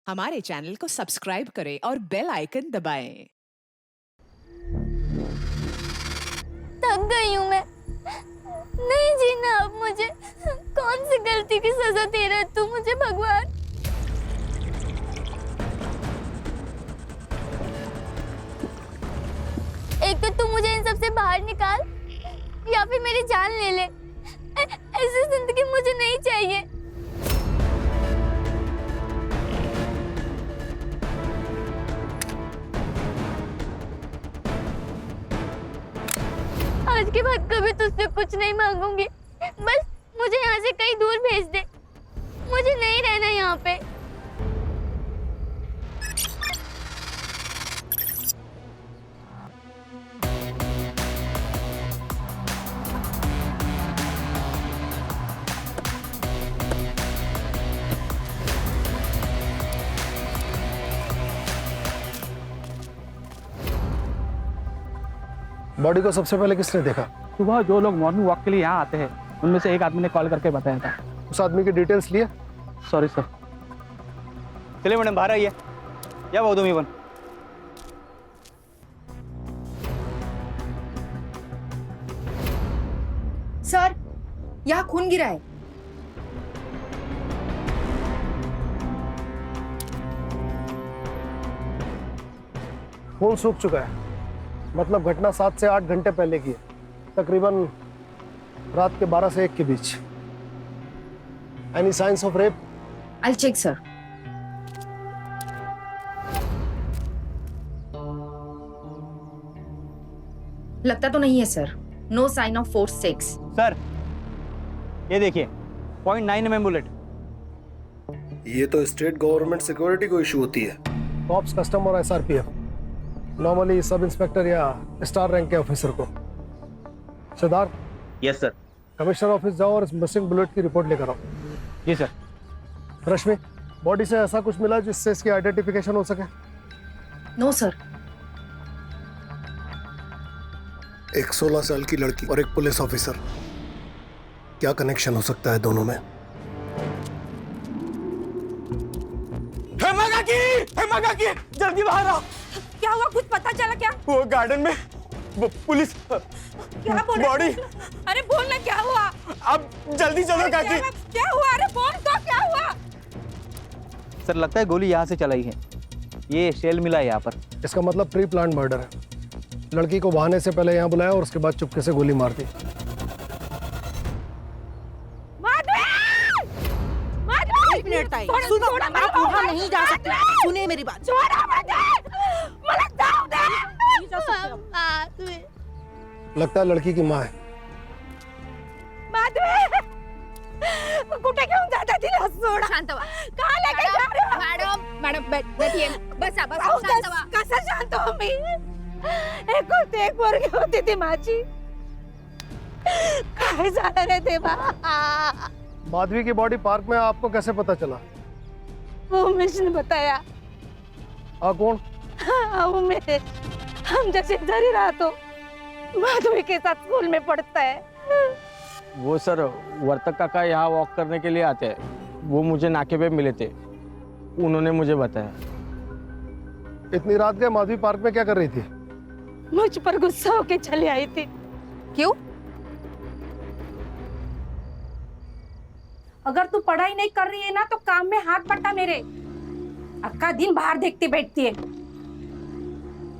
हमारे चैनल को सब्सक्राइब करें और बेल आइकन दबाएं। थक गई हूँ मैं, नहीं जीना अब मुझे। कौन सी गलती की सजा दे रहा है तू मुझे भगवान? एक तो तू मुझे इन सब से बाहर निकाल या फिर मेरी जान ले ले। ऐसी जिंदगी मुझे नहीं चाहिए। आज के बाद कभी तुझसे कुछ नहीं मांगूंगी। बस मुझे यहाँ से कहीं दूर भेज दे। मुझे नहीं रहना यहाँ पे। बॉडी को सबसे पहले किसने देखा? सुबह जो लोग मॉर्निंग वॉक के लिए यहाँ आते हैं उनमें से एक आदमी ने कॉल करके बताया था। उस आदमी की डिटेल्स लिए? Sorry sir. चलिए मैडम बाहर आइए। या बहुत तुम्हें सर, यहाँ खून गिरा है। खून सूख चुका है, मतलब घटना 7 से 8 घंटे पहले की है, तकरीबन रात के 12 से 1 के बीच। Any signs of rape? I'll check, sir. लगता तो नहीं है sir. No sign of force sex. Sir ये देखिए 0.9 mm बुलेट। ये तो स्टेट गवर्नमेंट सिक्योरिटी को इशू होती है। कॉप्स, कस्टम और SRPF नॉर्मली सब इंस्पेक्टर या स्टार रैंक के ऑफिसर को। Siddharth, yes sir. Commissioner office जाओ और इस मिसिंग बुलेट की रिपोर्ट लेकर आओ। जी सर। रश्मि, बॉडी से ऐसा कुछ मिला जिससे इसकी आइडेंटिफिकेशन हो सके? No sir. एक 16 साल की लड़की और एक पुलिस ऑफिसर, क्या कनेक्शन हो सकता है दोनों में? हेमा काकी, जल्दी बाहर आओ। क्या हुआ? कुछ पता चला क्या? वो गार्डन में वो पुलिस क्या बोल रहे? बॉडी। अरे बोल ना, क्या हुआ? अब जल्दी चलो काकी। क्या हुआ? अरे बोल तो, क्या हुआ? सर लगता है गोली यहाँ से चलाई है। ये शेल मिला है यहाँ पर। इसका मतलब प्री प्लान मर्डर है। लड़की को बहाने से पहले यहाँ बुलाया और उसके बाद चुपके से गोली मार दी। एक मिनट ताई, सुनो, आप वहाँ नहीं जा सकते। सुनिए मेरी बात। लगता है लड़की की माँ है। कुठे घेऊन जाता तिला? सोडा. शांत व्हा. कहाँ लेके जा रहे हो? मॅडम बैठिए. बसा शांत व्हा. कसं शांत हो मी? एकुलती एक पोरगी होती ती माझी. काय झालं रे देवा? माधवी की बॉडी पार्क में आपको कैसे पता चला? उमेश ने बताया. कौन? उमेश हम जैसे इधर ही रहा तो माधवी के साथ स्कूल में पढ़ता है. वो सर वर्तक काका यहाँ वॉक करने के लिए आते हैं। वो मुझे नाके पे मिले थे, उन्होंने मुझे बताया। इतनी रात गए माधवी पार्क में क्या कर रही थी? मुझ पर गुस्सा होके चली आई थी. क्यों? अगर तू पढ़ाई नहीं कर रही है ना तो काम में हाथ बटा मेरे. अक्का दिन बाहर देखती बैठती है.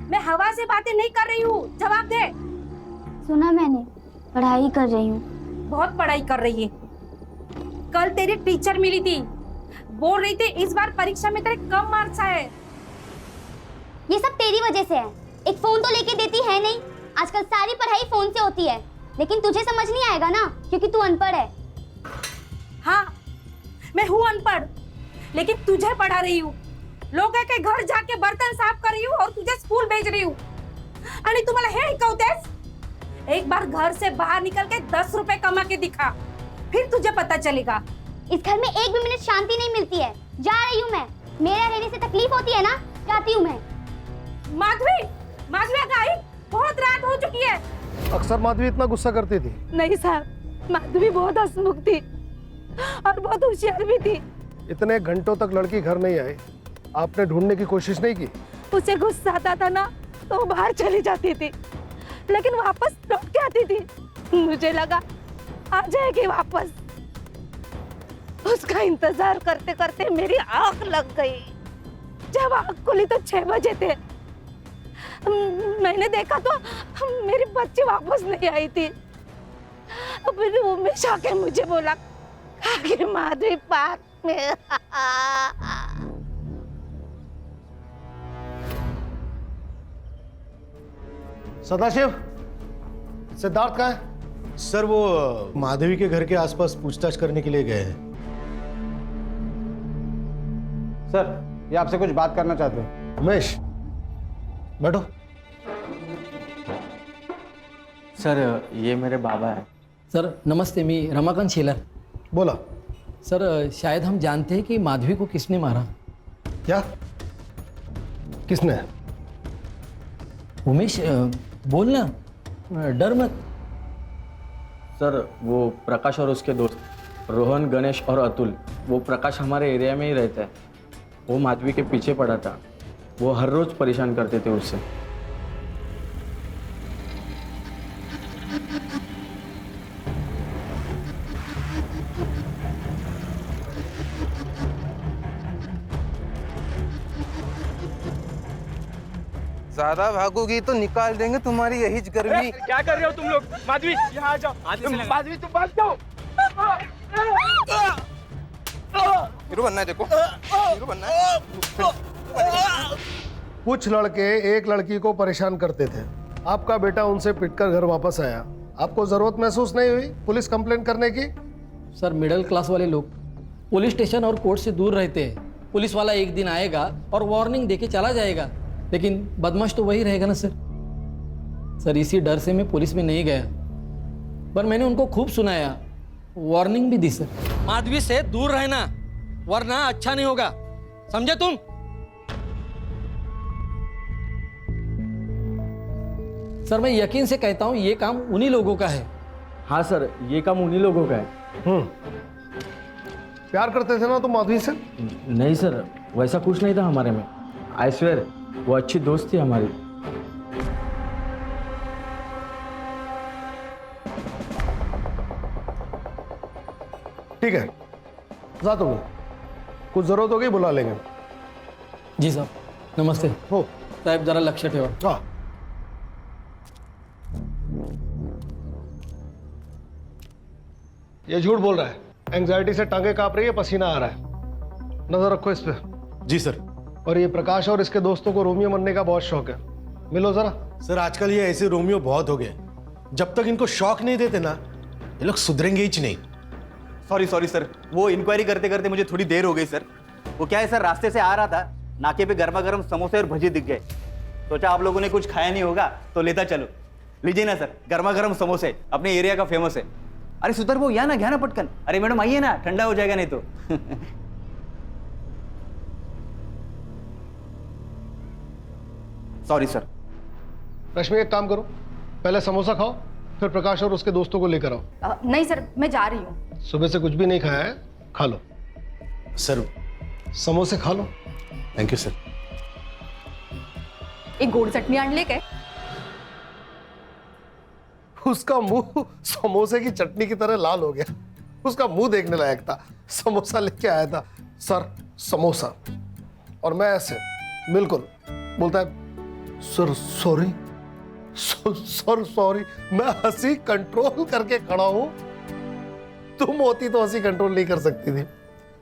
मैं हवा से बातें नहीं कर रही हूँ. जवाब दे. सुना मैंने, पढ़ाई कर रही हूँ। बहुत पढ़ाई कर रही है. कल तेरी टीचर मिली थी, बोल रही थी इस बार परीक्षा में तेरे कम मार्क्स आए. ये सब तेरी वजह से है। एक फोन तो लेके देती है नहीं। आजकल सारी पढ़ाई फोन से होती है, लेकिन तुझे समझ नहीं आएगा ना, क्योंकि तू अनपढ़ है। हाँ, मैं हूँ अनपढ़, लेकिन तुझे पढ़ा रही हूँ. लोगों के घर जाके बर्तन साफ कर रही हूँ और तुझे स्कूल भेज रही हूँ. आणि तुम्हाला हे ऐकवतेस? एक बार घर से बाहर निकल के 10 रुपए कमा के दिखा, फिर तुझे पता चलेगा. इस घर में एक भी मिनट शांति नहीं मिलती है। जा रही हूँ मैं। मेरा रहने से तकलीफ होती है ना, जाती हूँ मैं। माधवी, माधवी आई, बहुत रात हो चुकी है. अक्सर माधवी इतना गुस्सा करती थी? नहीं साहब, माधवी बहुत हंसमुख थी और बहुत होशियार भी थी. इतने घंटों तक लड़की घर नहीं आई, आपने ढूंढने की कोशिश नहीं की? उसे गुस्सा आता था ना तो वो बाहर चली जाती थी, लेकिन वापस लौट के आती थी। मुझे लगा आ जाएगी वापस। उसका इंतजार करते करते मेरी आंख लग गई। जब आंख खुली तो 6 बजे थे। मैंने देखा तो मेरी बच्ची वापस नहीं आई थी। फिर उमेश आके मुझे बोला कि माधवी पार्क में। सदाशिव, सिद्धार्थ कहाँ है? सर वो माधवी के घर के आसपास पूछताछ करने के लिए गए हैं। सर ये आपसे कुछ बात करना चाहते हैं। उमेश, बैठो। सर ये मेरे बाबा है। सर नमस्ते, मी रमाकांत शेलर। बोला। सर शायद हम जानते हैं कि माधवी को किसने मारा। क्या? किसने? उमेश बोलना, डर मत। सर वो प्रकाश और उसके दोस्त रोहन, गणेश और अतुल, वो प्रकाश हमारे एरिया में ही रहता है। वो माधवी के पीछे पड़ा था। वो हर रोज परेशान करते थे उससे। ज्यादा भागोगी तो निकाल देंगे तुम्हारी यही गर्मी। क्या कर रहे हो तुम लोग? माधवी यहाँ आ जाओ। माधवी तुम भाग जाओ। हीरो बनना है, देखो हीरो बनना है। कुछ लड़के एक लड़की को परेशान करते थे। आपका बेटा उनसे पिटकर घर वापस आया। आपको जरूरत महसूस नहीं हुई पुलिस कंप्लेंट करने की? सर मिडिल क्लास वाले लोग पुलिस स्टेशन और कोर्ट से दूर रहते हैं। पुलिस वाला एक दिन आएगा और वार्निंग देके चला जाएगा, लेकिन बदमाश तो वही रहेगा ना सर। सर इसी डर से मैं पुलिस में नहीं गया, पर मैंने उनको खूब सुनाया, वार्निंग भी दी सर। माधवी से दूर रहना, वरना अच्छा नहीं होगा, समझे तुम? सर मैं यकीन से कहता हूं ये काम उन्हीं लोगों का है। हाँ सर, ये काम उन्हीं लोगों का है। प्यार करते थे ना तुम माधवी से? नहीं सर, वैसा कुछ नहीं था हमारे में। आई स्वेयर, वो अच्छी दोस्त थी हमारी। ठीक है, जा तुम। कुछ जरूरत होगी बुला लेंगे। जी साहब, नमस्ते। हो साहब जरा लक्ष ठेवा। हाँ। ये झूठ बोल रहा है। एंजाइटी से टांगे कांप रही है, पसीना आ रहा है। नजर रखो इस पे। जी सर। और ये प्रकाश और इसके दोस्तों को रोमियो बनने का बहुत शौक है। मिलो जरा। सर आजकल ये ऐसे रोमियो बहुत हो गए। जब तक इनको शौक नहीं देते ना, ये लोग सुधरेंगे ही नहीं। सॉरी सर, वो इंक्वायरी करते करते मुझे थोड़ी देर हो गई सर। वो क्या है सर, रास्ते से आ रहा था, नाके पे गर्मा गर्म समोसे और भजी दिख गए। सोचा आप लोगों ने कुछ खाया नहीं होगा तो लेता चलो। लीजिए ना सर, गर्मा गर्म समोसे, अपने एरिया का फेमस है। अरे सुधर वो या ना घ्या ना पटकन। अरे मैडम आइए ना, ठंडा हो जाएगा नहीं तो। Sorry sir. रश्मि एक काम करो, पहले समोसा खाओ, फिर प्रकाश और उसके दोस्तों को लेकर आओ। नहीं सर, मैं जा रही हूँ। सुबह से कुछ भी नहीं खाया है, खा लो। सर समोसे खा लो। Thank you sir. एक गोड चटणी आणली काय? उसका मुंह समोसे की चटनी की तरह लाल हो गया। उसका मुंह देखने लायक था। समोसा लेके आया था, सर समोसा, और मैं ऐसे बिल्कुल बोलता है सर सॉरी, सर सॉरी। मैं हंसी कंट्रोल करके खड़ा हूं। तुम होती तो हंसी कंट्रोल नहीं कर सकती थी।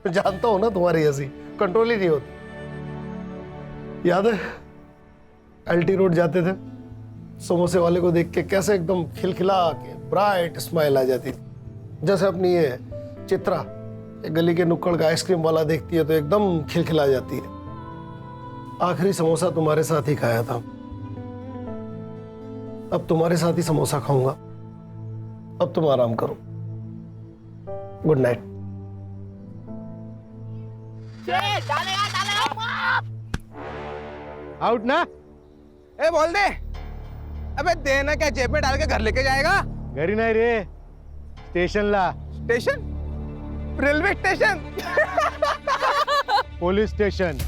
मैं जानता हूं ना, तुम्हारी हंसी कंट्रोल ही नहीं होती। याद है एलटी रोड जाते थे, समोसे वाले को देख के कैसे एकदम खिलखिला के ब्राइट स्माइल आ जाती थी। जैसे अपनी ये चित्रा ये गली के नुक्कड़ का आइसक्रीम वाला देखती है तो एकदम खिलखिला जाती है। आखिरी समोसा तुम्हारे साथ ही खाया था, अब तुम्हारे साथ ही समोसा खाऊंगा। अब तुम आराम करो। Good night. आउट ना। ए बोल दे। अबे देना क्या, जेब में डाल के घर लेके जाएगा? घरी नाही रे, स्टेशनला। Station? Railway station? Police station.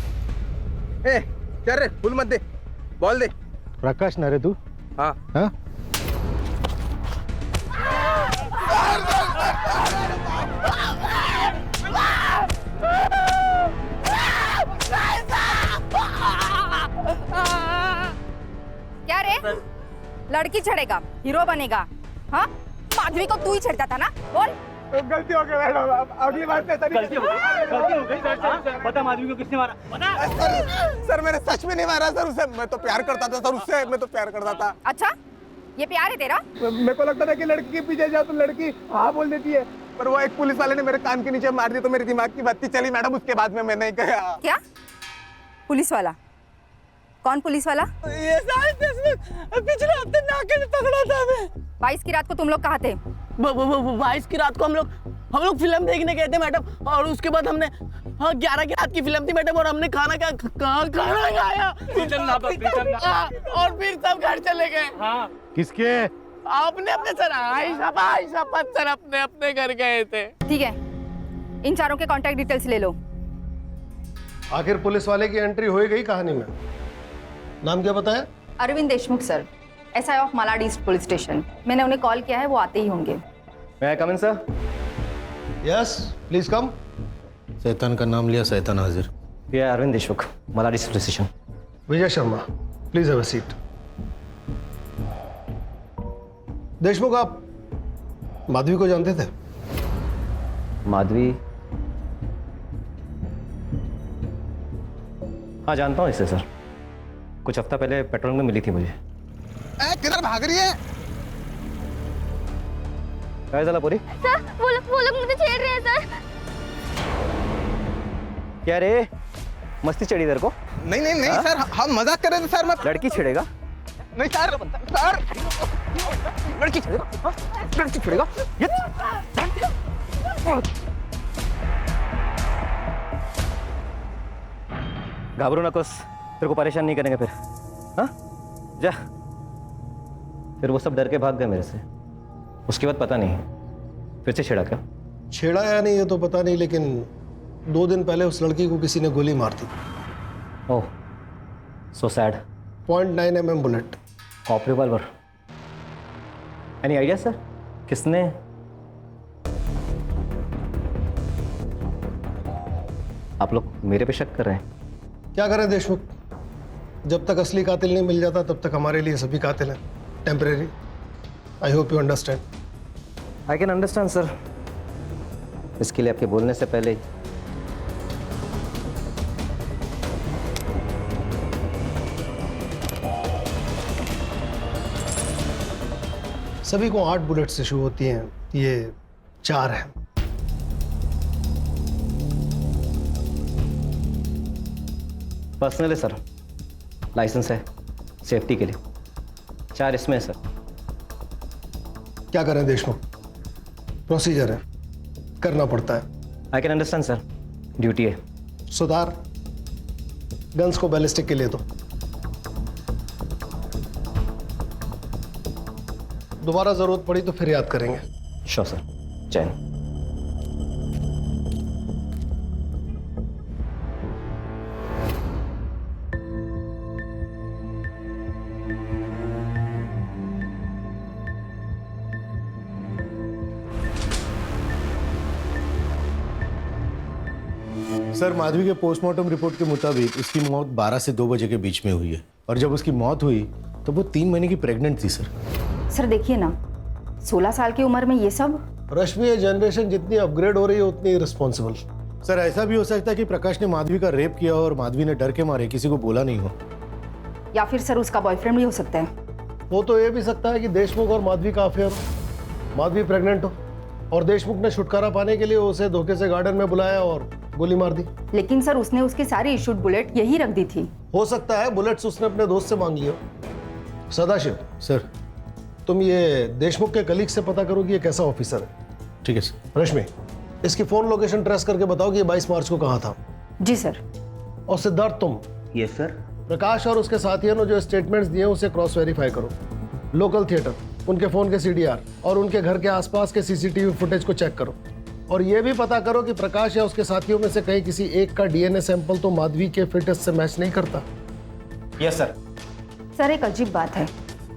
ए चल रे, फुल मत दे, बॉल दे। प्रकाश ना रे तू? हाँ हाँ? क्या रे, लड़की छेड़ेगा, हीरो बनेगा? हाँ, माधवी को तू ही छेड़ता था ना, बोल। गलती हो गई मैडम, अगली बार से गलती हो गई सर। पता माधवी को किसने मारा? सर मैंने सच में नहीं मारा सर उसे, मैं तो प्यार करता था सर उससे, मैं तो प्यार करता था। अच्छा, ये प्यार है तेरा? मेरे को लगता था कि लड़की के पीछे जाओ तो लड़की हाँ बोल देती है, पर वो एक पुलिस वाले ने मेरे कान के नीचे मार दी तो मेरे दिमाग की बत्ती चली मैडम। उसके बाद में मैं नहीं गया। क्या पुलिस वाला? कौन पुलिस वाला? ये पिछले हफ्ते नाके में पकड़ा था मैं। 22 की रात को तुम लोग कहाँ थे? 22 की रात को हम लोग फिल्म देखने गए थे मैडम, और उसके बाद हमने 11 की रात की फिल्म थी मैडम, और हमने खाना खाया और फिर सब घर चले गए। किसके? आपने अपने सर आयशा सर अपने घर गए थे। ठीक है, इन चारों के कांटेक्ट डिटेल्स ले लो। आखिर पुलिस वाले की एंट्री हो गई कहानी में। नाम क्या बताया? Arvind Deshmukh sir, SI of Malad East police station. मैंने उन्हें कॉल किया है, वो आते ही होंगे। मैं come in sir? Yes please come. शैतान का नाम लिया, शैतान हाजिर। ये Arvind Deshmukh, Malad East police station. Vijay Sharma please have a seat. Deshmukh, आप माधवी को जानते थे? माधवी? हाँ जानता हूँ इसे सर, कुछ हफ्ता पहले पेट्रोल में मिली थी मुझे। किधर भाग रही है? क्या चला पूरी? सर वो लोग मुझे छेड़ रहे हैं सर। क्या रे, मस्ती चढ़ी इधर को? नहीं सर, हम मजाक कर रहे थे सर। मैं लड़की छेड़ेगा? नहीं सर, लड़की छेड़ेगा? हाँ? लड़की छेड़ेगा? घाबरू नकोस, तेरे को परेशान नहीं करेंगे फिर। हाँ जा। फिर वो सब डर के भाग गए मेरे से। उसके बाद पता नहीं फिर से छेड़ा क्या? छेड़ा या नहीं ये तो पता नहीं, लेकिन 2 दिन पहले उस लड़की को किसी ने गोली मार दी। Oh so sad. .9 mm bullet. Cop revolver? Any idea sir, किसने? आप लोग मेरे पे शक कर रहे हैं? क्या करें देशमुख, जब तक असली कातिल नहीं मिल जाता तब तक हमारे लिए सभी कातिल हैं temporary. I hope you understand. I can understand sir. इसके लिए आपके बोलने से पहले सभी को 8 बुलेट से शुरू होती हैं, ये 4 हैं। पर्सनल है सर, लाइसेंस है सेफ्टी के लिए। 4 इसमें है सर। क्या करें देशमुख, प्रोसीजर है, करना पड़ता है। I can understand sir, duty है। सुधार, गन्स को बैलिस्टिक के लिए दो। दोबारा जरूरत पड़ी तो फिर याद करेंगे। श्योर सर, जय हिंद। सर, माधवी के पोस्टमार्टम रिपोर्ट के मुताबिक इसकी मौत 12 से 2 बजे के बीच में हुई है, और जब उसकी मौत हुई तो वो 3 महीने की प्रेग्नेंट थी सर। सर देखिए ना, 16 साल की उम्र में ये सब। रश्मि, ये जनरेशन जितनी अपग्रेड हो रही है उतनी रिस्पॉन्सिबल। सर ऐसा भी हो सकता है कि प्रकाश ने माधवी का रेप किया और माधवी ने डर के मारे किसी को बोला नहीं हो। या फिर सर उसका बॉयफ्रेंड भी हो सकता है। वो तो ये भी सकता है कि देशमुख और माधवी का अफेयर हो, माधवी प्रेग्नेंट हो और देशमुख ने छुटकारा पाने के लिए उसे धोखे से गार्डन में बुलाया और गोली मार दी। लेकिन सर उसने उसकी सारी इशूड बुलेट यही रख दी थी। हो सकता है बुलेट्स उसने अपने दोस्त से मांग लिया। सदाशिव सर, तुम ये देशमुख के कलीग से पता करो कि ये कैसा ऑफिसर है। ठीक है सर। रश्मि, इसकी फोन लोकेशन ट्रेस करके बताओ कि ये 22 मार्च को कहाँ था। जी सर। और सिद्धार्थ, तुम यस सर। प्रकाश और उसके साथियों ने जो स्टेटमेंट्स दिए उसे क्रॉस वेरीफाई करो। लोकल थिएटर, उनके फोन के CDR और उनके घर के आसपास के CCTV फुटेज को चेक करो। और ये भी पता करो कि प्रकाश या उसके साथियों में से कहीं किसी एक का डीएनए सैंपल तो माधवी के फिटनेस से मैच नहीं करता। Yes sir. सर एक अजीब बात है,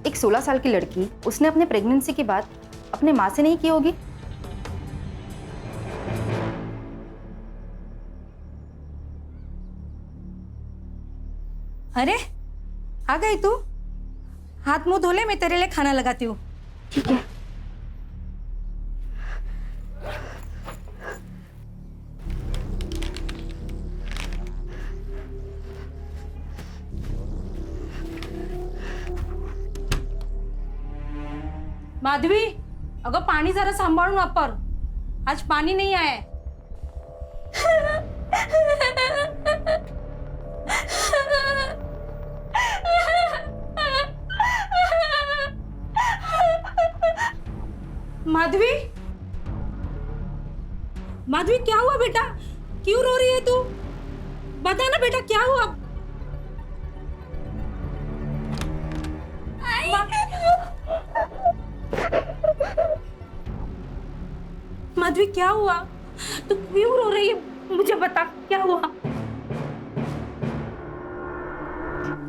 एक 16 साल की लड़की, उसने अपने प्रेगनेंसी की बात अपने माँ से नहीं की होगी। अरे आ गई तू, हाथ मुंह धोले, मैं तेरे लिए खाना लगाती हूँ। ठीक है। माधवी, अगं पाणी जरा सांभाळून वापर, आज पाणी नाही आहे। माधवी, माधवी क्या हुआ बेटा, क्यों रो रही है तू? बता ना बेटा क्या हुआ? माधवी क्या हुआ, तू क्यों रो रही है? मुझे बता क्या हुआ।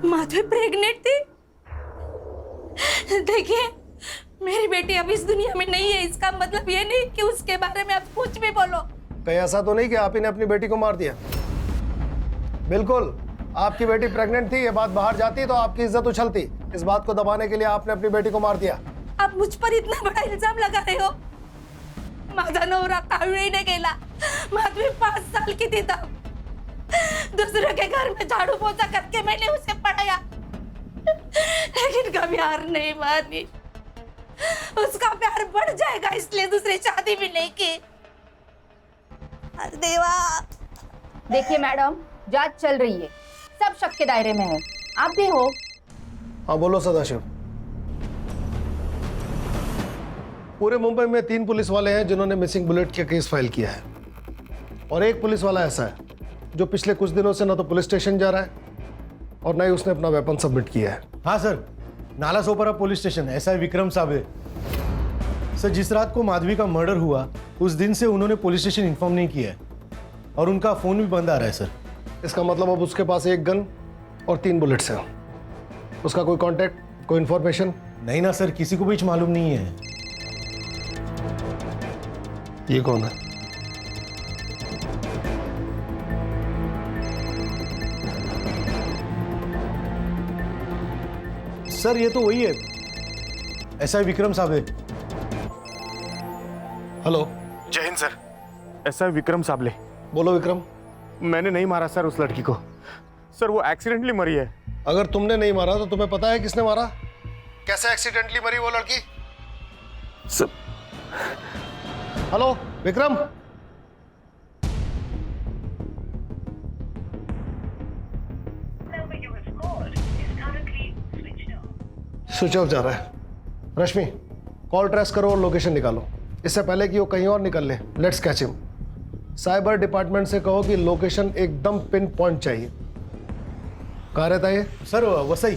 माधवी प्रेग्नेंट थी। देखिए मेरी बेटी अब इस दुनिया में नहीं है, इसका मतलब ये नहीं कि उसके बारे में आप कुछ भी बोलो। कहीं ऐसा तो नहीं कि आप ही ने अपनी बेटी को मार दिया? बिल्कुल, आपकी बेटी प्रेग्नेंट थी, ये बात बाहर जाती तो आपकी इज्जत उछलती। इस बात को दबाने के लिए आपने अपनी बेटी को मार दिया। आप मुझ पर इतना बड़ा इल्जाम लगा रहे हो। माझा नवरा कावळीने गेला, माधवी 5 साल की थी तब। दूसरे के घर में झाड़ू पोछा करके मैंने उसे पढ़ाया, लेकिन कभी हार नहीं मानी। उसका प्यार बढ़ जाएगा इसलिए दूसरी शादी भी नहीं की। देवा। देखिए मैडम, जांच चल रही है, सब शक के दायरे में है, आप भी हो। हाँ बोलो सदाशिव। पूरे मुंबई में 3 पुलिस वाले हैं जिन्होंने मिसिंग बुलेट का केस फाइल किया है, और एक पुलिस वाला ऐसा है जो पिछले कुछ दिनों से ना तो पुलिस स्टेशन जा रहा है और ना ही उसने अपना वेपन सबमिट किया है। हाँ sir, Nala Sopara police station, ऐसा है विक्रम साबे। सर जिस रात को माधवी का मर्डर हुआ उस दिन से उन्होंने पुलिस स्टेशन इन्फॉर्म नहीं किया है और उनका फोन भी बंद आ रहा है सर। इसका मतलब अब उसके पास 1 गन और 3 बुलेट्स हैं। उसका कोई कांटेक्ट, कोई इंफॉर्मेशन? नहीं ना सर, किसी को भी मालूम नहीं है। ये कौन है? सर ये तो वही है, ऐसा है विक्रम साबे। हेलो, जय हिंद सर। ऐसा है विक्रम साबले। बोलो विक्रम। मैंने नहीं मारा सर उस लड़की को, सर वो एक्सीडेंटली मरी है। अगर तुमने नहीं मारा तो तुम्हें पता है किसने मारा? कैसे एक्सीडेंटली मरी वो लड़की? Sir hello Vikram. Switch off जा रहा है। रश्मि, कॉल ट्रेस करो और लोकेशन निकालो, इससे पहले कि वो कहीं और निकल ले। Let's catch him. Cyber department से कहो कि लोकेशन एकदम पिन पॉइंट चाहिए। कहाँ रहता है ये? सर वसई।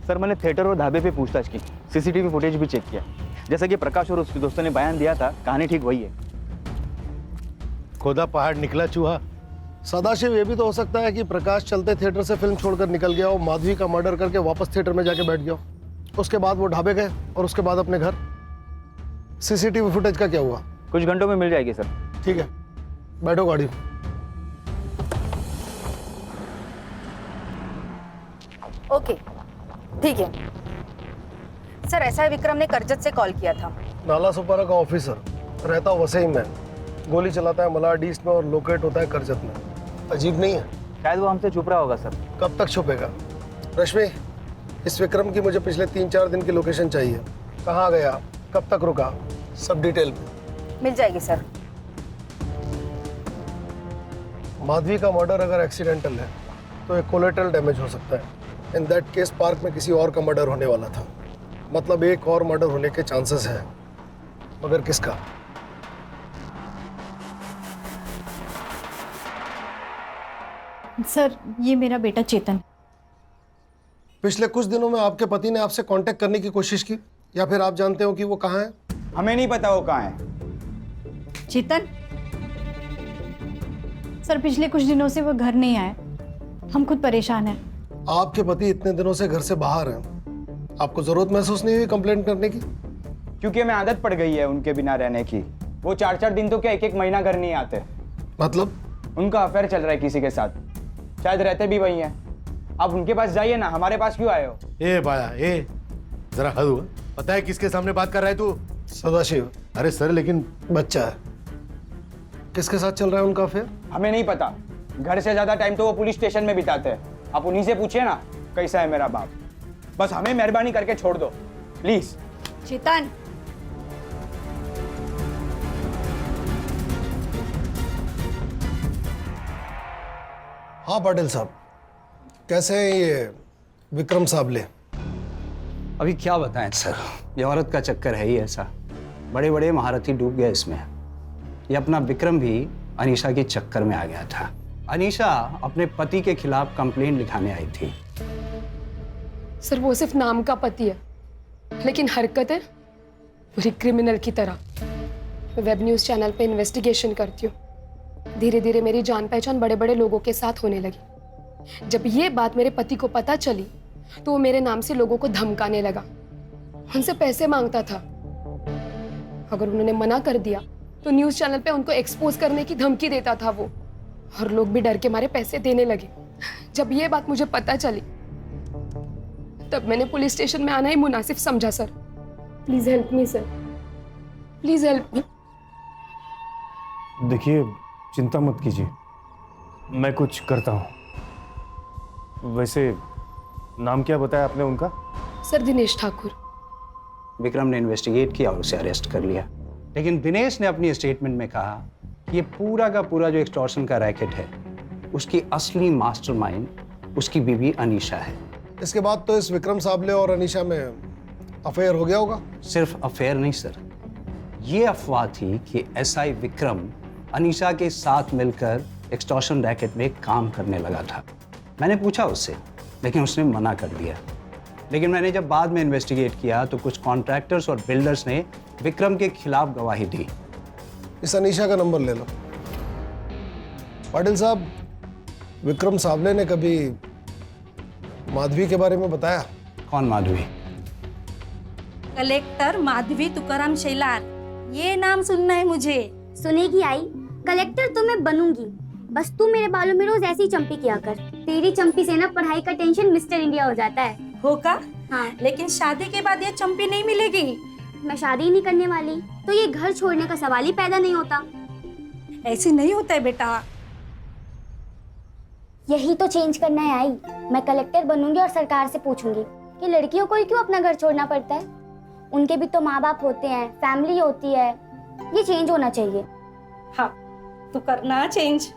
सर मैंने थिएटर और ढाबे पे पूछताछ की, सीसीटीवी फुटेज भी चेक किया। जैसा कि प्रकाश और उसके दोस्तों ने बयान दिया था, कहानी ठीक वही है। खोदा पहाड़ निकला चूहा। सदाशिव, ये भी तो हो सकता है कि प्रकाश चलते थिएटर से फिल्म छोड़कर निकल गया हो, माधवी का मर्डर करके वापस थिएटर में जाके बैठ गया हो, उसके बाद वो ढाबे गए और उसके बाद अपने घर। सीसीटीवी फुटेज का क्या हुआ? कुछ घंटों में मिल जाएगी सर। ठीक है, बैठो गाड़ी। ओके ठीक है सर। ऐसा है विक्रम ने करजत से कॉल किया था। नाला सुपारा का ऑफिसर, रहता वसई में, गोली चलाता है मलाड ईस्ट में और लोकेट होता है करजत में। अजीब नहीं है? शायद वो हमसे छुप रहा होगा सर। कब तक छुपेगा? रश्मि, इस विक्रम की मुझे पिछले 3-4 दिन की लोकेशन चाहिए। कहाँ गया, कब तक रुका, सब डिटेल में। मिल जाएगी सर। माधवी का मर्डर अगर एक्सीडेंटल है तो एक कोलेटरल डैमेज हो सकता है। इन दैट केस पार्क में किसी और का मर्डर होने वाला था, मतलब एक और मर्डर होने के चांसेस है, मगर किसका? सर ये मेरा बेटा चेतन। पिछले कुछ दिनों में आपके पति ने आपसे कांटेक्ट करने की कोशिश की, या फिर आप जानते हो कि वो कहाँ है? हमें नहीं पता वो कहाँ है। चेतन, सर पिछले कुछ दिनों से वो घर नहीं आए, हम खुद परेशान हैं। आपके पति इतने दिनों से घर से बाहर हैं, आपको जरूरत महसूस नहीं हुई कंप्लेंट करने की? क्योंकि हमें आदत पड़ गई है उनके बिना रहने की। वो 4-4 दिन तो क्या 1-1 महीना घर नहीं आते। मतलब? उनका अफेयर चल रहा है किसी के साथ, शायद रहते भी वही हैं। आप उनके पास जाइए ना, हमारे पास क्यों आए हो? ए बाया ए, जरा हद हुआ। पता है किसके सामने बात कर रहा है तू? सदाशिव। अरे सर लेकिन बच्चा है, किसके साथ चल रहा है उनका अफेयर? हमें नहीं पता। घर से ज्यादा टाइम तो वो पुलिस स्टेशन में बिताते हैं। आप उन्हीं से पूछिए ना कैसा है मेरा बाप। बस हमें मेहरबानी करके छोड़ दो प्लीज। चेतन, हाँ पाटिल साहब, कैसे हैं ये विक्रम साबले? अभी क्या बताएं सर, ये औरत का चक्कर है ही ऐसा। बड़े बड़े महारथी डूब गए इसमें। ये अपना विक्रम भी अनीशा के चक्कर में आ गया था। अनीशा अपने पति के खिलाफ कंप्लेंट लिखाने आई थी। सर वो सिर्फ नाम का पति है, लेकिन हरकतें पूरी क्रिमिनल की तरह। मैं वेब न्यूज़ चैनल पे इन्वेस्टिगेशन करती हूँ। धीरे धीरे मेरी जान पहचान बड़े बड़े लोगों के साथ होने लगी। जब ये बात मेरे पति को पता चली तो वो मेरे नाम से लोगों को धमकाने लगा, उनसे पैसे मांगता था। अगर उन्होंने मना कर दिया तो न्यूज़ चैनल पे उनको एक्सपोज करने की धमकी देता था वो, और लोग भी डर के मारे पैसे देने लगे। जब ये बात मुझे पता चली तब मैंने पुलिस स्टेशन में आना ही मुनासिब समझा। Sir please help me sir, please help me. देखिए चिंता मत कीजिए, मैं कुछ करता हूँ। वैसे नाम क्या बताया आपने उनका? सर दिनेश ठाकुर। विक्रम ने इन्वेस्टिगेट किया और उसे अरेस्ट कर लिया, लेकिन दिनेश ने अपनी स्टेटमेंट में कहा कि ये पूरा का पूरा जो एक्सटॉर्शन का रैकेट है उसकी असली मास्टरमाइंड उसकी बीवी अनीशा है। इसके बाद तो इस विक्रम साबले और अनीशा में अफेयर हो गया होगा? सिर्फ अफेयर नहीं सर, ये अफवाह थी कि एसआई विक्रम अनीशा के साथ मिलकर एक्सटॉर्शन रैकेट में काम करने लगा था। मैंने पूछा उससे, लेकिन उसने मना कर दिया। लेकिन मैंने जब बाद में इन्वेस्टिगेट किया तो कुछ कॉन्ट्रैक्टर्स और बिल्डर्स ने विक्रम के खिलाफ गवाही दी। इस अनीशा का नंबर ले लो। पाटिल साहब, विक्रम साबले ने कभी माधवी के बारे में बताया? कौन माधवी? कलेक्टर माधवी तुकाराम शेलार, ये नाम सुनना है मुझे। सुनेगी आई, कलेक्टर तो मैं बनूंगी, बस तू मेरे बालों में रोज ऐसी चंपी किया कर। तेरी चंपी से ना पढ़ाई का टेंशन मिस्टर इंडिया हो जाता है। होगा? हाँ। लेकिन शादी के बाद ये चंपी नहीं मिलेगी। मैं शादी ही नहीं करने वाली, तो ये घर छोड़ने का सवाल ही पैदा नहीं होता। ऐसे नहीं होता है बेटा। यही तो चेंज करना है आई। मैं कलेक्टर बनूंगी और सरकार से पूछूंगी कि लड़कियों को ही क्यों अपना घर छोड़ना पड़ता है। उनके भी तो माँ बाप होते हैं, फैमिली होती है। ये चेंज होना चाहिए। हाँ, तू करना चेंज।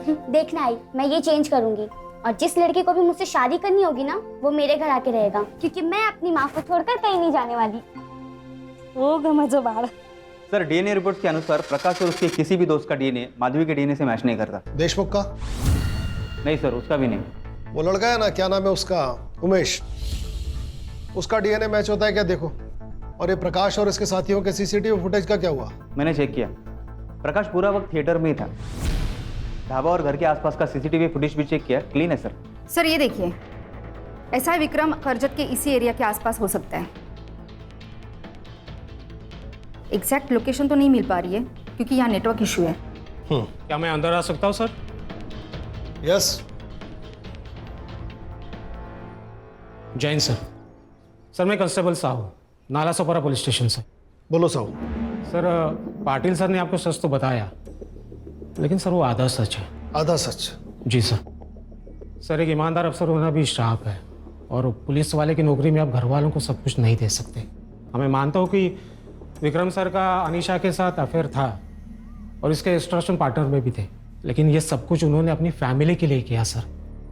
देखना आई, मैं ये चेंज करूंगी, और जिस लड़की को भी मुझसे शादी करनी होगी ना, वो मेरे घर आके रहेगा, क्योंकि मैं अपनी माँ को छोड़कर कहीं नहीं जाने वाली। होगा मजा बाढ़। सर डीएनए रिपोर्ट के अनुसार प्रकाश और उसके किसी भी दोस्त का डीएनए माधवी के डीएनए से मैच नहीं करता। देशमुख का? नहीं सर, उसका भी नहीं। वो लड़का है ना, क्या नाम है उसका, उमेश, उसका डीएनए मैच होता है क्या? देखो। और ये प्रकाश और इसके साथियों के सीसीटीवी फुटेज का क्या हुआ? मैंने चेक किया, प्रकाश पूरा वक्त थिएटर में ही था। ढाबा और घर के आसपास का सीसीटीवी फुटेज भी चेक किया, क्लीन है सर। सर ये देखिए, एसआई विक्रम करजत के इसी एरिया के आसपास हो सकता है। एग्जैक्ट लोकेशन तो नहीं मिल पा रही है क्योंकि यहाँ नेटवर्क इशू है। क्या मैं अंदर आ सकता हूँ sir? Yes. Jain sir. Sir मैं constable Sahu, Nala Sopara police station से। बोलो साहू। सर पाटिल सर ने आपको सच तो बताया, लेकिन सर वो आधा सच है। आधा सच? जी सर। सर एक ईमानदार अफसर होना भी श्राप है, और पुलिस वाले की नौकरी में आप घर वालों को सब कुछ नहीं दे सकते। हमें मानता हूँ कि विक्रम सर का अनीशा के साथ अफेयर था और इसके एक्सटॉर्शन पार्टनर में भी थे, लेकिन ये सब कुछ उन्होंने अपनी फैमिली के लिए किया सर।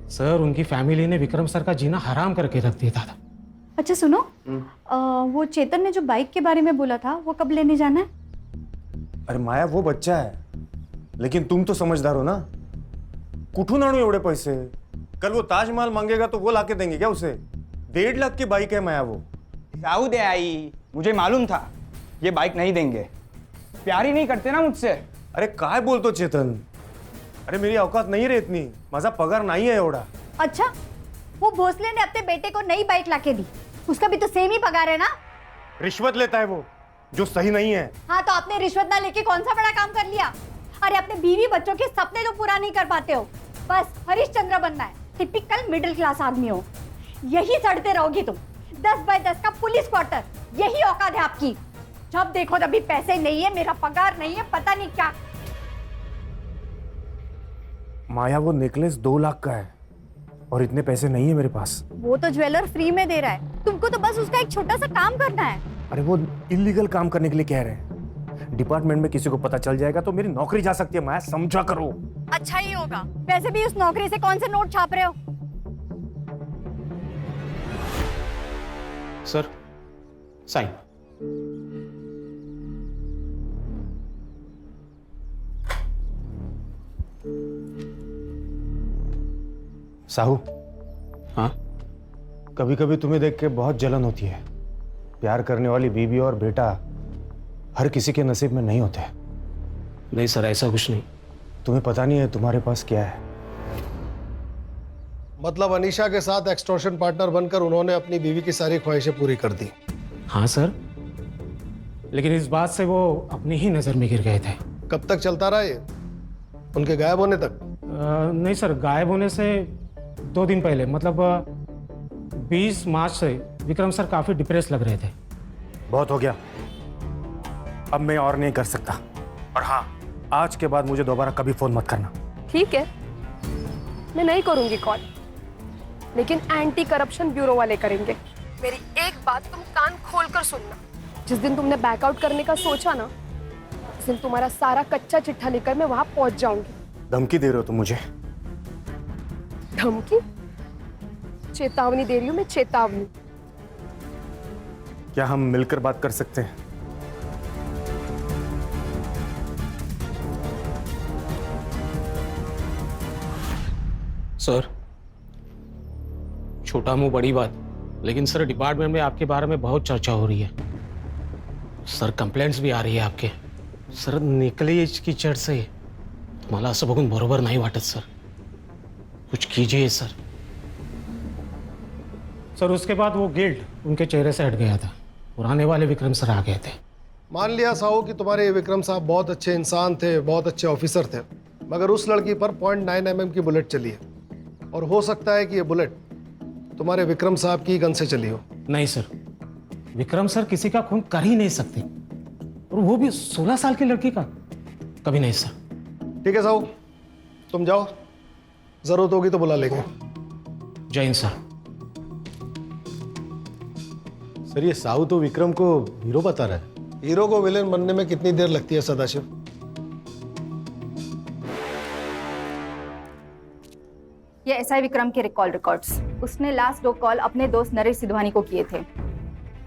सर उनकी फैमिली ने विक्रम सर का जीना हराम करके रख दिया था। अच्छा सुनो, वो चेतन ने जो बाइक के बारे में बोला था वो कब लेने जाना है? अरे माया वो बच्चा है, लेकिन तुम तो समझदार हो ना। कुठून आणू एवढे पैसे? कल वो ताजमहल मांगेगा तो वो लाके देंगे क्या उसे? 1.5 लाख की बाइक है माया वो। जाऊ दे आई, मुझे मालूम था ये बाइक नहीं देंगे। प्यार ही नहीं करते ना मुझसे। अरे काय बोलतो चेतन? अरे मेरी औकात नहीं रे इतनी, माझा पगार नहीं है एवढा। अच्छा, वो भोसले ने अपने बेटे को नई बाइक लाके दी, उसका भी तो सेम ही पगार है ना? रिश्वत लेता है वो, जो सही नहीं है। हाँ, तो आपने रिश्वत ना लेके कौन सा बड़ा काम कर लिया? अरे अपने बीवी बच्चों के सपने तो पूरा नहीं कर पाते हो, बस हरिश्चंद्र बनना है। टिपिकल मिडिल क्लास आदमी हो, यही सड़ते रहोगी तुम। 10 बाय 10 का पुलिस क्वार्टर, यही औकात है आपकी। जब देखो तभी पैसे नहीं है, मेरा पगार नहीं है, पता नहीं क्या। माया, वो नेकलेस 2 लाख का है और इतने पैसे नहीं है मेरे पास। वो तो ज्वेलर फ्री में दे रहा है, तुमको तो बस उसका एक छोटा सा काम करना है। अरे वो इलीगल काम करने के लिए कह रहे हैं। डिपार्टमेंट में किसी को पता चल जाएगा तो मेरी नौकरी जा सकती है। माया, समझा करो। अच्छा ही होगा। वैसे भी उस नौकरी से कौन से नोट छाप रहे हो? Sir, sign. साहू, हाँ? कभी कभी तुम्हें देख के बहुत जलन होती है। प्यार करने वाली बीवी और बेटा हर किसी के नसीब में नहीं होते। नहीं सर, ऐसा कुछ नहीं। तुम्हें पता नहीं है तुम्हारे पास क्या है। मतलब अनीशा के साथ एक्सटॉर्शन पार्टनर बनकर उन्होंने अपनी बीवी की सारी ख्वाहिशें पूरी कर दी। हाँ सर, लेकिन इस बात से वो अपनी ही नज़र में गिर गए थे। कब तक चलता रहा ये? उनके गायब होने तक? नहीं सर, गायब होने से 2 दिन पहले, मतलब 20 मार्च से विक्रम सर काफ़ी डिप्रेस लग रहे थे। बहुत हो गया, अब मैं और नहीं कर सकता। और हाँ, आज के बाद मुझे दोबारा कभी फोन मत करना। ठीक है, मैं नहीं करूंगी कॉल, लेकिन एंटी करप्शन ब्यूरो वाले करेंगे। मेरी एक बात तुम कान खोल कर सुनना, जिस दिन तुमने बैकआउट करने का सोचा ना, उस दिन तुम्हारा सारा कच्चा चिट्ठा लेकर मैं वहां पहुंच जाऊंगी। धमकी दे रहे हो तुम मुझे? धमकी? चेतावनी दे रही हूँ मैं, चेतावनी। क्या हम मिलकर बात कर सकते हैं? सर, छोटा मुंह बड़ी बात, लेकिन सर डिपार्टमेंट में आपके बारे में बहुत चर्चा हो रही है। सर कंप्लेंट्स भी आ रही है आपके। सर नेकलेसची चर्चा आहे, मला असं बघून बरोबर नाही वाटत सर। कुछ कीजिए सर। सर उसके बाद वो गिल्ट उनके चेहरे से हट गया था। पुराने वाले विक्रम सर आ गए थे। मान लिया साहू कि तुम्हारे ये विक्रम साहब बहुत अच्छे इंसान थे, बहुत अच्छे ऑफिसर थे, मगर उस लड़की पर 0.9 mm की बुलेट चली है, और हो सकता है कि ये बुलेट तुम्हारे विक्रम साहब की गन से चली हो। नहीं सर, विक्रम सर किसी का खून कर ही नहीं सकते, और वो भी 16 साल की लड़की का। कभी नहीं सर। ठीक है साहू, तुम जाओ, जरूरत होगी तो बुला लेंगे। जय हिंद सर। सर, ये साहू तो विक्रम को हीरो बता रहा है। हीरो को विलेन बनने में कितनी देर लगती है सदाशिव? ये एसआई विक्रम के कॉल रिकॉर्ड्स। उसने लास्ट 2 कॉल अपने दोस्त नरेश सिधवानी को किए थे,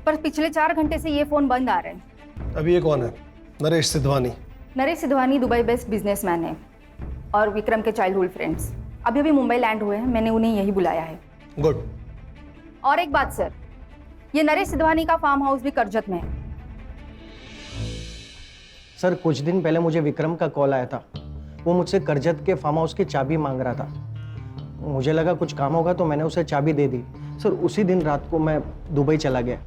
पर पिछले 4 घंटे से ये फोन बंद आ रहे हैं। अभी ये कौन है? Naresh Sidhwani? Naresh Sidhwani Dubai based businessman है और विक्रम के चाइल्डहुड फ्रेंड्स अभी अभी मुंबई लैंड हुए हैं। मैंने उन्हें यही बुलाया है। गुड। और एक बात सर, ये नरेश सिधवानी का फार्म हाउस भी करजत में है। सर, कुछ दिन पहले मुझे विक्रम का कॉल आया था। वो मुझसे करजत के फार्म हाउस की चाबी मांग रहा था। मुझे लगा कुछ काम होगा तो मैंने उसे चाबी दे दी। सर, उसी दिन रात को मैं दुबई चला गया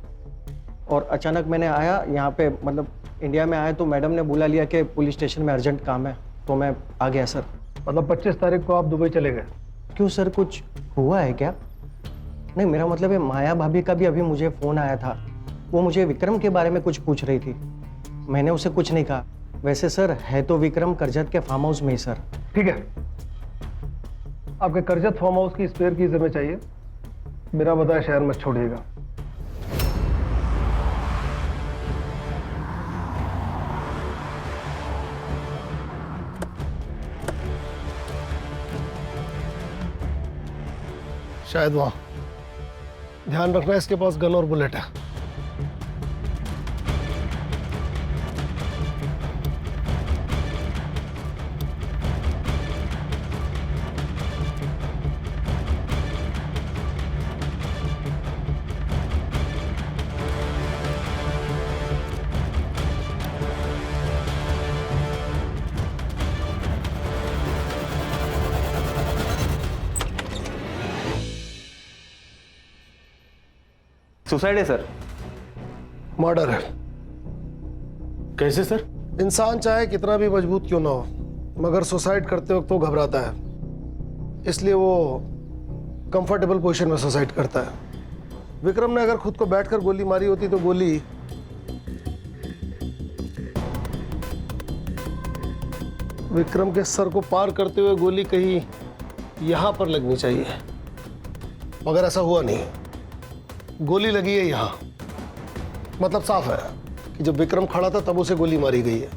और अचानक मैंने आया यहाँ पे, मतलब इंडिया में आया तो मैडम ने बुला लिया कि पुलिस स्टेशन में अर्जेंट काम है, तो मैं आ गया सर। मतलब 25 तारीख को आप दुबई चले गए? क्यों सर, कुछ हुआ है क्या? नहीं, मेरा मतलब है माया भाभी का भी अभी मुझे फ़ोन आया था। वो मुझे विक्रम के बारे में कुछ पूछ रही थी। मैंने उसे कुछ नहीं कहा। वैसे सर, है तो विक्रम करजत के फार्म हाउस में ही सर। ठीक है, आपके करजत फार्म हाउस की स्पेयर कीज हमें चाहिए। बिना बताए शहर मत छोड़िएगा। शायद वहां। ध्यान रखना, इसके पास गन और बुलेट है। सुसाइड है सर। मर्डर है। कैसे सर? इंसान चाहे कितना भी मजबूत क्यों ना हो, मगर सुसाइड करते वक्त वो घबराता है, इसलिए वो कंफर्टेबल पोजीशन में सुसाइड करता है। विक्रम ने अगर खुद को बैठकर गोली मारी होती तो गोली विक्रम के सर को पार करते हुए गोली कहीं यहां पर लगनी चाहिए, मगर ऐसा हुआ नहीं। गोली लगी है यहां, मतलब साफ है कि जब विक्रम खड़ा था तब उसे गोली मारी गई है,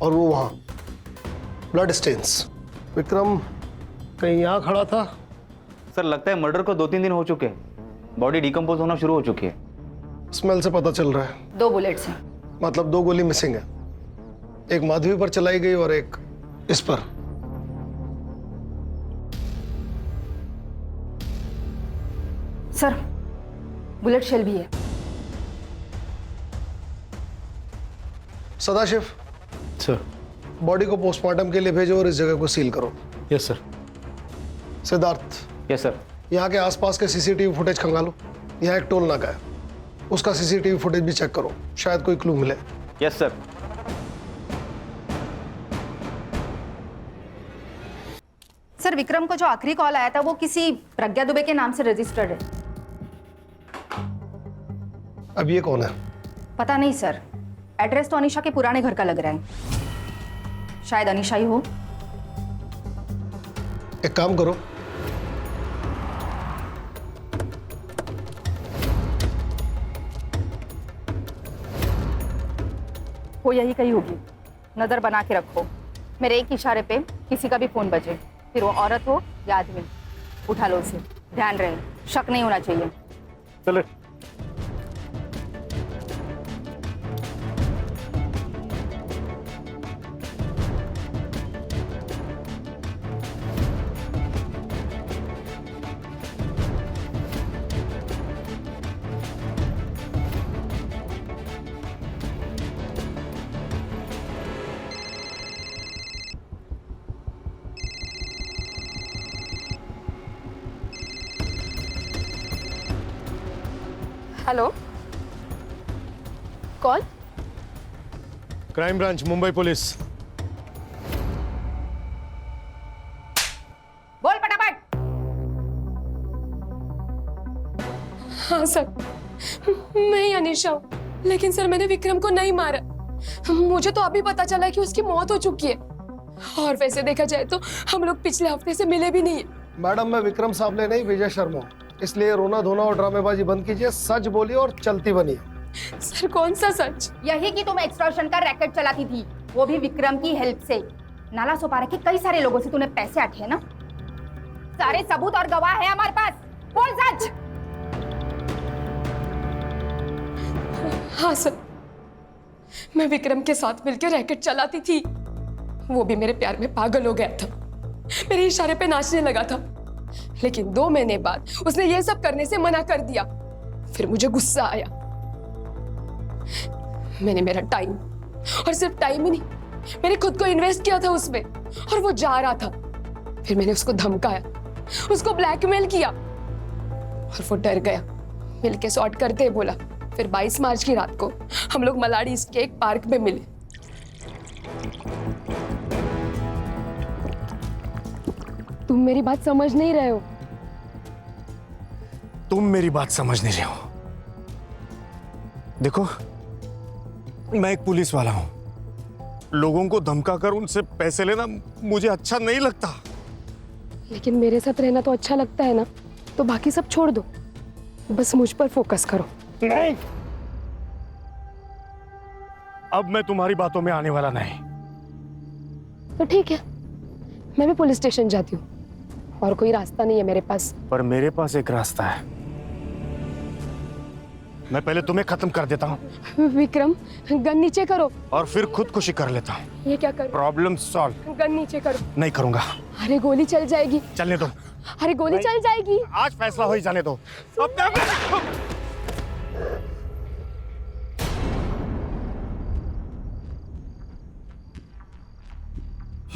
और वो वहां ब्लड स्टेन्स। विक्रम कहीं यहां खड़ा था। सर लगता है मर्डर को 2-3 दिन हो चुके हैं, बॉडी डिकम्पोज होना शुरू हो चुकी है। स्मेल से पता चल रहा है। 2 बुलेट्स हैं। मतलब 2 गोली मिसिंग है, एक माधवी पर चलाई गई और एक इस पर। सर बुलेट शेल भी है। सदाशिव सर। बॉडी को पोस्टमार्टम के लिए भेजो और इस जगह को सील करो। Yes sir. Siddharth. Yes sir. यहाँ के आसपास के सीसीटीवी फुटेज खंगालो। यहाँ एक टोल नाका है, उसका सीसीटीवी फुटेज भी चेक करो, शायद कोई क्लू मिले। Yes sir. सर विक्रम को जो आखिरी कॉल आया था वो किसी प्रज्ञा दुबे के नाम से रजिस्टर्ड है। अब ये कौन है? पता नहीं सर, एड्रेस तो अनीशा के पुराने घर का लग रहा है, शायद अनीशा ही हो। एक काम करो, वो यही कही होगी। नजर बना के रखो, मेरे एक इशारे पे किसी का भी फोन बजे, फिर वो औरत हो या आदमी, उठा लो उसे। ध्यान रहे, शक नहीं होना चाहिए। चले। हेलो, कौन? Crime branch, Mumbai police. बोल फटाफट। हाँ सर, मैं ही अनीशा हूँ, लेकिन सर मैंने विक्रम को नहीं मारा। मुझे तो अभी पता चला कि उसकी मौत हो चुकी है, और वैसे देखा जाए तो हम लोग पिछले हफ्ते से मिले भी नहीं है। मैडम मैं विक्रम साबले नहीं विजय शर्मा, इसलिए रोना धोना और ड्रामेबाजी बंद कीजिए, सच बोलिए और चलती बनिए। सर कौन सा सच? यही कि तुम एक्सटॉर्शन का रैकेट चलाती थी, वो भी विक्रम की हेल्प से। नाला सोपारा के कई सारे लोगों से तूने पैसे अठे है ना? सारे सबूत और गवाह है हमारे पास, बोल सच। हाँ सर, मैं विक्रम के साथ मिलकर रैकेट चलाती थी, वो भी मेरे प्यार में पागल हो गया था, मेरे इशारे पे नाचने लगा था, लेकिन 2 महीने बाद उसने ये सब करने से मना कर दिया। फिर मुझे गुस्सा आया, मैंने मेरा टाइम, और सिर्फ टाइम ही नहीं, मैंने खुद को इन्वेस्ट किया था उसमें, और वो जा रहा था। फिर मैंने उसको धमकाया, उसको ब्लैकमेल किया, और वो डर गया, मिलके सॉर्ट करते बोला। फिर 22 मार्च की रात को हम लोग मलाड़ी ईस्ट के एक पार्क में मिले। तुम मेरी बात समझ नहीं रहे हो। तुम मेरी बात समझ नहीं रहे हो। देखो, मैं एक पुलिस वाला हूं, लोगों को धमकाकर उनसे पैसे लेना मुझे अच्छा नहीं लगता। लेकिन मेरे साथ रहना तो अच्छा लगता है ना, तो बाकी सब छोड़ दो, बस मुझ पर फोकस करो। नहीं, अब मैं तुम्हारी बातों में आने वाला नहीं। तो ठीक है, मैं भी पुलिस स्टेशन जाती हूँ, और कोई रास्ता नहीं है मेरे पास। पर मेरे पास एक रास्ता है, मैं पहले तुम्हें खत्म कर देता हूँ। विक्रम, गन नीचे करो। और फिर खुदकुशी कर लेता हूँ। ये क्या करो? Problem solve. गन नीचे करो। नहीं करूंगा। अरे गोली चल जाएगी। चलने दो। अरे गोली चल जाएगी। आज फैसला हो ही जाने दो।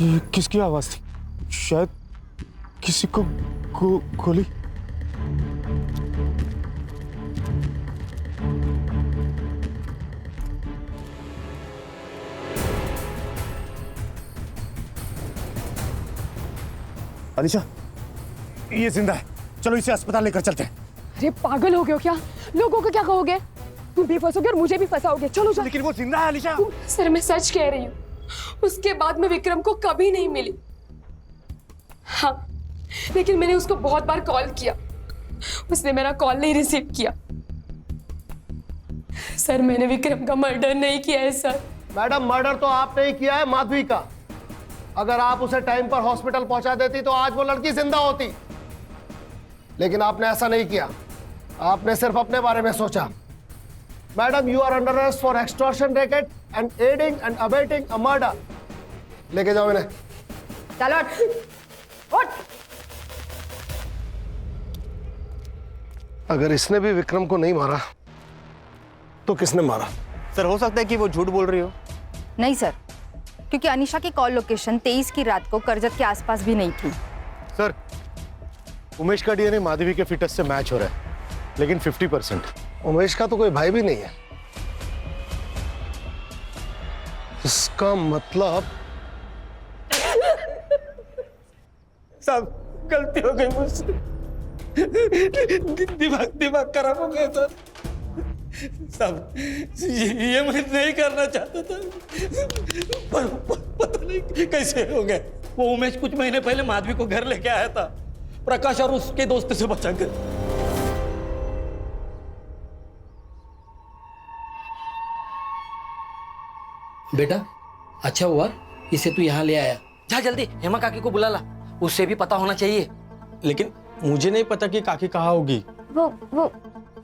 ये किसकी आवाज थी? शायद किसी को गोली। अलीशा, ये जिंदा है, चलो इसे अस्पताल लेकर चलते हैं। अरे पागल हो गए हो क्या? लोगों को क्या कहोगे? तुम भी फंसोगे और मुझे भी फंसाओगे। चलो जा। लेकिन वो जिंदा है अलीशा। सर मैं सच कह रही हूँ, उसके बाद मैं विक्रम को कभी नहीं मिली। हाँ, लेकिन मैंने उसको बहुत बार कॉल किया, उसने मेरा कॉल नहीं रिसीव किया। सर मैंने विक्रम का मर्डर नहीं किया है सर। मैडम, मर्डर तो आपने ही किया है माधवी का। अगर आप उसे टाइम पर हॉस्पिटल पहुंचा देती तो आज वो लड़की जिंदा होती, लेकिन आपने ऐसा नहीं किया। आपने सिर्फ अपने बारे में सोचा। Madam, you are under arrest for extortion racket and aiding and abetting a murder. लेके जाओ इन्हें। चलो उठ। अगर इसने भी विक्रम को नहीं मारा तो किसने मारा? सर हो सकता है कि वो झूठ बोल रही हो। नहीं सर, क्योंकि अनीशा की कॉल लोकेशन 23 की रात को करजत के आसपास भी नहीं थी। सर, उमेश का डीएनए माधवी के फिटस से मैच हो रहा है, लेकिन 50%। उमेश का तो कोई भाई भी नहीं है। इसका मतलब सब गलती हो गई मुझसे। दिमाग खराब हो गया सर। सब ये मैं नहीं करना चाहता था, पर पता नहीं कैसे हो गया। वो उमेश कुछ महीने पहले माधवी को घर लेके आया था, प्रकाश और उसके दोस्त से बचाकर। बेटा अच्छा हुआ इसे तू यहाँ ले आया। जा जल्दी हेमा काकी को बुला ला, उससे भी पता होना चाहिए। लेकिन मुझे नहीं पता कि काकी कहाँ होगी। वो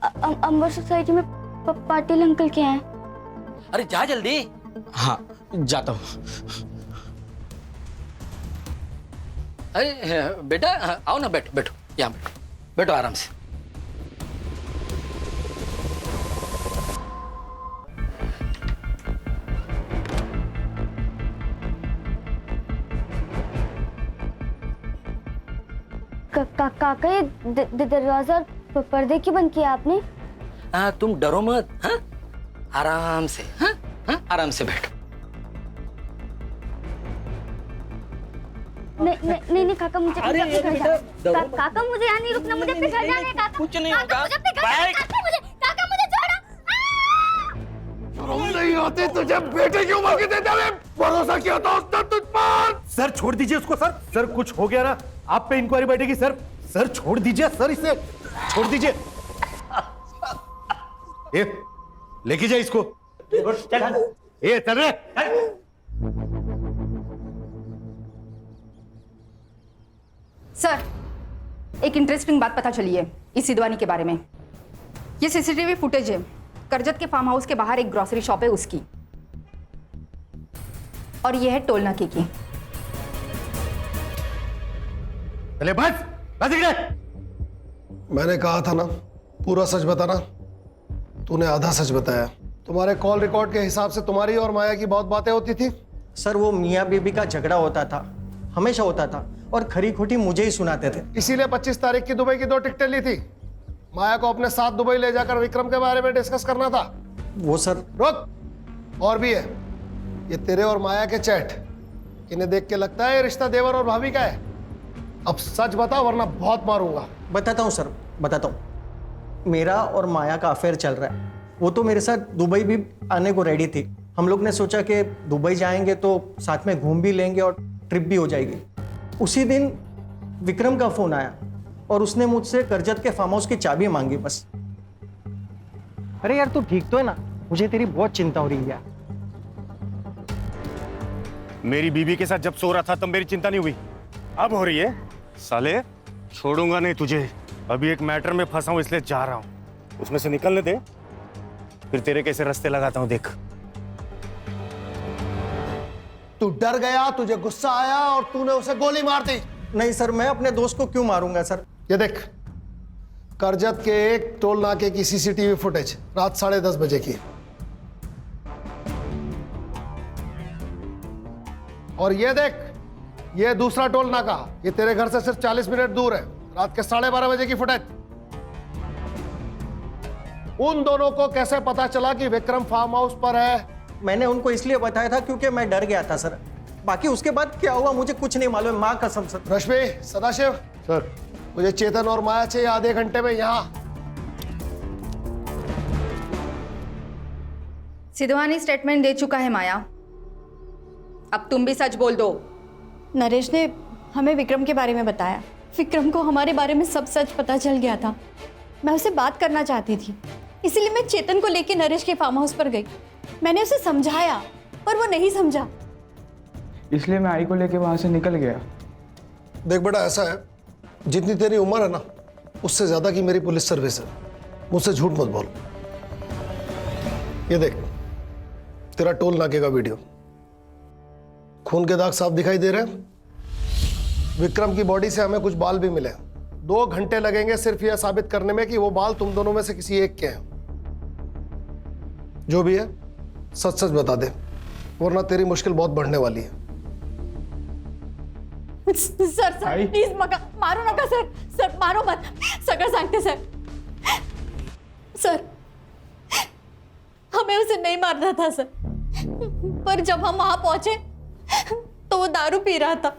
अंबर सोसाइटी में पाटिल अंकल के हैं। अरे जा जल्दी। हाँ जाता हूँ। अरे बेटा आओ ना, बैठो बैठो, यहाँ बैठो, बैठो आराम से। काका, ये दरवाजा और पर्दे क्यों बंद किया आपने? तुम डरो मत। हाँ आराम से। हाँ आराम से बैठो। नहीं काका, मुझे अपने घर जाना है। काका मुझे यहाँ नहीं रुकना, मुझे अपने घर जाना है। काका कुछ नहीं होगा। काका मुझे छोड़ो। नहीं होती तुझे बेटे की उम्र के देते हुए भरोसा किया था उसने तुझ पर। सर छोड़ दीजिए उसको। सर सर कुछ हो गया ना, आप पे इंक्वायरी बैठेगी। सर सर छोड़ दीजिए सर, इसे छोड़ दीजिए। लेके जाए इसको। ये चल रहे। सर एक इंटरेस्टिंग बात पता चली है इस सिद्धवानी के बारे में। ये सीसीटीवी फुटेज है करजत के फार्म हाउस के बाहर एक ग्रोसरी शॉप है उसकी, और ये है टोल नाके की। चले बस मैंने कहा था ना पूरा सच बताना, तूने आधा सच बताया। तुम्हारे कॉल रिकॉर्ड के हिसाब से तुम्हारी और माया की बहुत बातें होती थी। सर वो मियाँ बीबी का झगड़ा होता था, हमेशा होता था, और खरी खोटी मुझे ही सुनाते थे। इसीलिए 25 तारीख की दुबई की 2 टिकटें ली थी। माया को अपने साथ दुबई ले जाकर विक्रम के बारे में डिस्कस करना था। वो सर रुक, और भी है। ये तेरे और माया के चैट, इन्हें देख के लगता है ये रिश्ता देवर और भाभी का है। अब सच बता वरना बहुत मारूंगा। बताता हूँ सर, बताता हूँ। मेरा और माया का अफेयर चल रहा है। वो तो मेरे साथ दुबई भी आने को रेडी थी। हम लोग ने सोचा कि दुबई जाएंगे तो साथ में घूम भी लेंगे और ट्रिप भी हो जाएगी। उसी दिन विक्रम का फोन आया और उसने मुझसे करजत के फार्म हाउस की चाबी मांगी बस। अरे यार तू ठीक तो है ना? मुझे तेरी बहुत चिंता हो रही है। मेरी बीबी के साथ जब सो रहा था तब मेरी चिंता नहीं हुई, अब हो रही है। साले छोड़ूंगा नहीं तुझे। अभी एक मैटर में फंसा हूं इसलिए जा रहा हूं, उसमें से निकलने दे, फिर तेरे कैसे रास्ते लगाता हूं देख। तू डर गया, तुझे गुस्सा आया और तूने उसे गोली मार दी। नहीं सर, मैं अपने दोस्त को क्यों मारूंगा सर? ये देख, करजत के एक टोल नाके की सीसीटीवी फुटेज रात 10:30 बजे की। और ये देख, ये दूसरा टोल नाका, ये तेरे घर से सिर्फ 40 मिनट दूर है, रात के 12:30 बजे की फुटेज। उन दोनों को कैसे पता चला कि विक्रम फार्म हाउस पर है? मैंने उनको इसलिए बताया था क्योंकि मैं डर गया था सर। बाकी उसके बाद क्या हुआ मुझे कुछ नहीं मालूम, माँ कसम सर। रश्मि, सदाशिव सर, मुझे चेतन और माया चाहिए आधे घंटे में यहाँ। सिद्धवानी स्टेटमेंट दे चुका है माया, अब तुम भी सच बोल दो। नरेश ने हमें विक्रम के बारे में बताया। विक्रम को हमारे बारे में सब सच पता चल गया था। मैं उससे बात करना चाहती थी, इसीलिए मैं चेतन को लेकर नरेश के फार्म हाउस पर गई। मैंने उसे समझाया पर वो नहीं समझा, इसलिए मैं आई को लेके वहां से निकल गया। देख बेटा, ऐसा है, जितनी तेरी उम्र है ना, उससे ज्यादा की मेरी पुलिस सर्विस है। मुझसे झूठ मत बोल। ये देख, तेरा टोल नाके का वीडियो, खून के दाग साफ दिखाई दे रहे हैं। विक्रम की बॉडी से हमें कुछ बाल भी मिले। 2 घंटे लगेंगे सिर्फ यह साबित करने में कि वो बाल तुम दोनों में से किसी एक के हैं। जो भी है सच सच बता दे, वरना तेरी मुश्किल बहुत बढ़ने वाली है। सर प्लीज मारो नका सर, सर मारो मत, सगळं सांगते सर। सर हमें उसे नहीं मारना था सर, पर जब हम वहां पहुंचे तो वो दारू पी रहा था।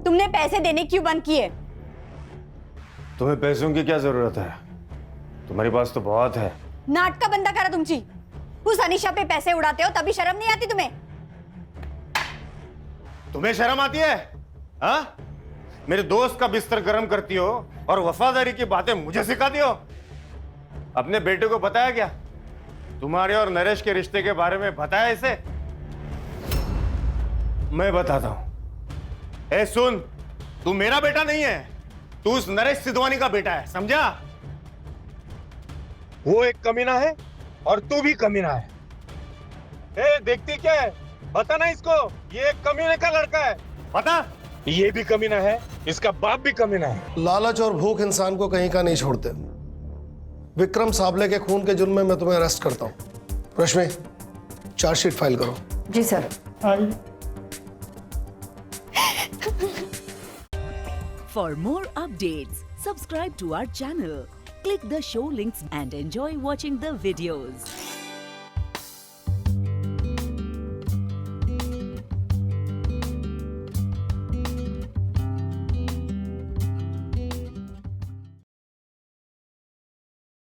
तुमने पैसे देने क्यों बंद किए? तुम्हें पैसों की क्या जरूरत है? तुम्हारे पास तो बहुत है। नाटका बंद करा तुमची। उस अनीशा पे पैसे उड़ाते हो तभी शर्म नहीं आती तुम्हें? तुम्हें शर्म आती है? हाँ? मेरे दोस्त का बिस्तर गर्म करती हो और वफादारी की बातें मुझे सिखाती हो। अपने बेटे को बताया क्या? तुम्हारे और नरेश के रिश्ते के बारे में बताया इसे? मैं बताता हूं। ए सुन, तू मेरा बेटा नहीं है, तू उस नरेश सिद्धवानी का बेटा है, समझा? वो एक कमीना है और तू भी कमीना है। ए देखती क्या है? बता ना इसको, ये एक कमीने का लड़का है। बता, ये भी कमीना है, इसका बाप भी कमीना है। लालच और भूख इंसान को कहीं का नहीं छोड़ते। विक्रम साबले के खून के जुर्म में मैं तुम्हें अरेस्ट करता हूं। रश्मि, चार्जशीट फाइल करो। जी sir. For more updates, subscribe to our channel, click the show links and enjoy watching the videos.